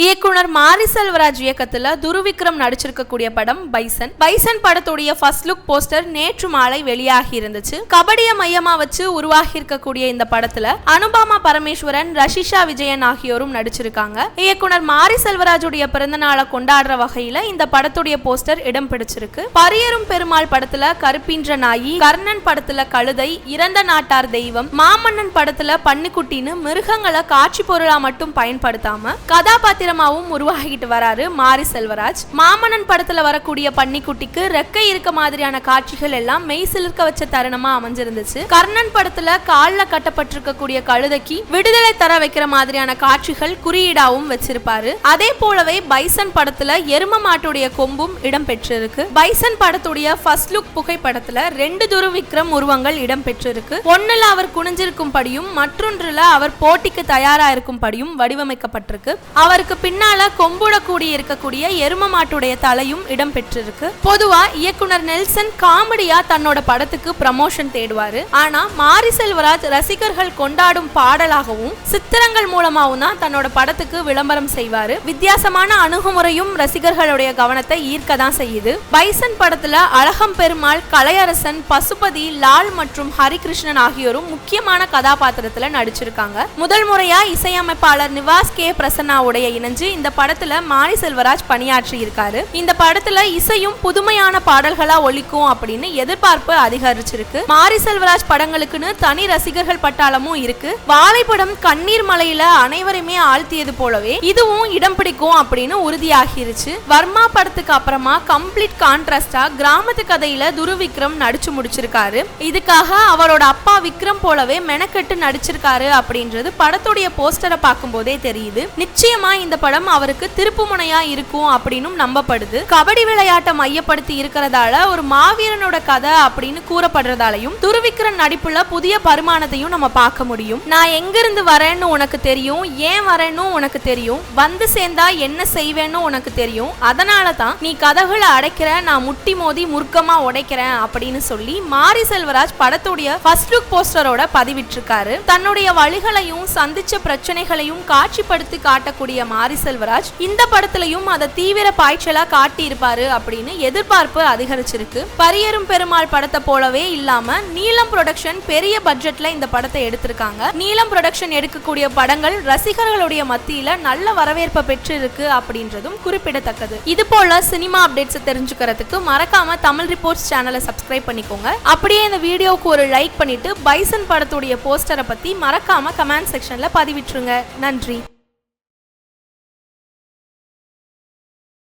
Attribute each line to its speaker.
Speaker 1: இயக்குனர் மாரி செல்வராஜ் இயக்கத்துல துருவிக்ரம் நடிச்சிருக்கக்கூடிய படம் பைசன். பைசன் படத்துடைய ஃபர்ஸ்ட் லுக் போஸ்டர் நேற்று மாலை வெளியாகி இருந்துச்சு. கபடியை மையமா வச்சு உருவாகி இருக்கக்கூடிய இந்த படத்துல அனுபமா பரமேஸ்வரன், ரஷிஷா விஜயன் ஆகியோரும் நடிச்சிருக்காங்க. இயக்குனர் மாரி செல்வராஜுடைய பிறந்த நாளை கொண்டாடுற வகையில இந்த படத்துடைய போஸ்டர் இடம் பிடிச்சிருக்கு. பரியரும் பெருமாள் படத்துல கருப்பின்ற நாயி, கர்ணன் படத்துல கழுதை, இறந்த நாட்டார் தெய்வம், மாமன்னன் படத்துல பன்னிக்குட்டின்னு மிருகங்களை காட்சி பொருளா மட்டும் பயன்படுத்தாம கதாபாத்திர உருவாகிட்டு வராரு மாரி செல்வராஜ். மாமன்னன் படத்துல வரக்கூடிய பன்னிக்குட்டிக்கு ரெக்கை இருக்க மாதிரியான காட்சிகள் எல்லாம் மெய் சிலிர்க்க வச்ச தருணமா அமைஞ்சிருந்துச்சு. கர்ணன் படத்துல கால்ல கட்டப்பட்டிருக்கக்கூடிய கழுதைக்கு விடுதலை தர வைக்கிற மாதிரியான காட்சிகள் குறியீடாவும் வச்சிருப்பாரு. அதே போலவே பைசன் படத்துல எரும மாட்டுடைய கொம்பும் இடம் பெற்றிருக்கு. பைசன் படத்துடைய ஃபர்ஸ்ட் லுக் புகைப்படத்துல 2 துருவிக்ரம் உருவங்கள் இடம் பெற்றிருக்கு. ஒன்னுல அவர் குனிஞ்சிருக்கும் படியும் மற்றொன்றுல அவர் போட்டிக்கு தயாரா இருக்கும் படியும் வடிவமைக்கப்பட்டிருக்கு. அவருக்கு பின்னால கொம்புட கூடி இருக்கக்கூடிய எரும மாட்டுடைய தலையும் இடம் பெற்றிருக்கு. பொதுவா இயக்குனர் நெல்சன் காமெடியா தன்னோட படத்துக்கு ப்ரமோஷன் தேடுவாரு. ஆனா மாரி செல்வராஜ் ரசிகர்கள் கொண்டாடும் பாடலாகவும் சித்திரங்கள் மூலமாவும் தான் தன்னோட படத்துக்கு விளம்பரம் செய்வாரு. வித்தியாசமான அணுகுமுறையும் ரசிகர்களுடைய கவனத்தை ஈர்க்க தான் செய்யுது. பைசன் படத்துல அழகம் பெருமாள், கலையரசன், பசுபதி, லால் மற்றும் ஹரிகிருஷ்ணன் ஆகியோரும் முக்கியமான கதாபாத்திரத்துல நடிச்சிருக்காங்க. முதல் முறையா இசையமைப்பாளர் நிவாஸ் கே பிரசன்னாவுடைய இணைஞ்சு இந்த படத்துல மாரி செல்வராஜ் பணியாற்றி இருக்காரு. இந்த படத்துல இசையும் புதுமையான பாடல்களா ஒலிக்கும் அப்படின்னு எதிர்பார்ப்பு அதிகரிச்சிருக்கு. மாரி செல்வராஜ் படங்களுக்குன்னு தனி ரசிகர்கள் பட்டாளமும் இருக்கு. வாழைப்படம் கண்ணீர் மலையில அனைவருமே ஆழ்த்தியது போலவே இதுவும் இடம் பிடிக்கும் அப்படின்னு உறுதியாகிருச்சு. வர்மா படத்துக்கு அப்புறமா கம்ப்ளீட் கான்ட்ராஸ்டா கிராமத்து கதையில துருவிக்ரம் நடிச்சு முடிச்சிருக்காரு. இதுக்காக அவரோட அப்பா விக்ரம் போலவே மெனக்கெட்டு நடிச்சிருக்காரு அப்படின்றது படத்துடைய போஸ்டரை பார்க்கும் போதே தெரியுது. நிச்சயமா இந்த படம் அவருக்கு திருப்பு முனையா இருக்கும் அப்படின்னு நம்பப்படுது. கபடி விளையாட்டை மையப்படுத்தி இருக்கிறதால ஒரு மாவீரனோட கதை அப்படின்னு கூறப்படுறதாலையும் துருவிக்ரம் நடிப்புல புதிய பரிமாணத்தையும் நம்ம பார்க்க முடியும். நான் எங்கிருந்து வரேன்னு உனக்கு தெரியும், ஏன் வரேன்னு உனக்கு தெரியும், வந்து சேர்ந்தா என்ன செய்வேன்னு உனக்கு தெரியும், அதனால தான் நீ கதவுகளை அடைக்கிற, நான் முட்டி மோதி முறுக்கமா உடைக்கிறேன் அப்படின்னு சொல்லி மாரி செல்வராஜ் படத்துடைய ஃபர்ஸ்ட் லுக் போஸ்டரோட பதிவிட்டிருக்காரு. தன்னுடைய வழிகளையும் சந்திச்ச பிரச்சனைகளையும் காட்சிப்படுத்தி காட்டக்கூடிய மாரி செல்வராஜ் இந்த படத்திலையும் அதை தீவிர பாய்ச்சலா காட்டி இருப்பாரு அப்படின்னு எதிர்பார்ப்பு அதிகரிச்சிருக்கு. பரியரும் பெருமாள் படத்தை போலவே இல்லாம நீலம் புரொடக்ஷன் பெரிய பட்ஜெட்ல இந்த படத்தை எடுத்திருக்காங்க. நீலம் புரொடக்ஷன் எடுக்கக்கூடிய படங்கள் ரசிகர்களுடைய மத்தியில நல்ல வரவேற்பை பெற்று இருக்கு அப்படின்றதும் குறிப்பிடத்தக்கது. இது போல சினிமா அப்டேட்ஸ் தெரிஞ்சுக்கிறதுக்கு மறக்காம தமிழ் ரிப்போர்ட்ஸ் சேனலை சப்ஸ்கிரைப் பண்ணிக்கோங்க. அப்படியே இந்த வீடியோக்கு ஒரு லைக் பண்ணிட்டு பைசன் படத்துடைய போஸ்டரை பத்தி மறக்காம கமெண்ட் செக்ஷன்ல பதிவிட்டுருங்க. நன்றி.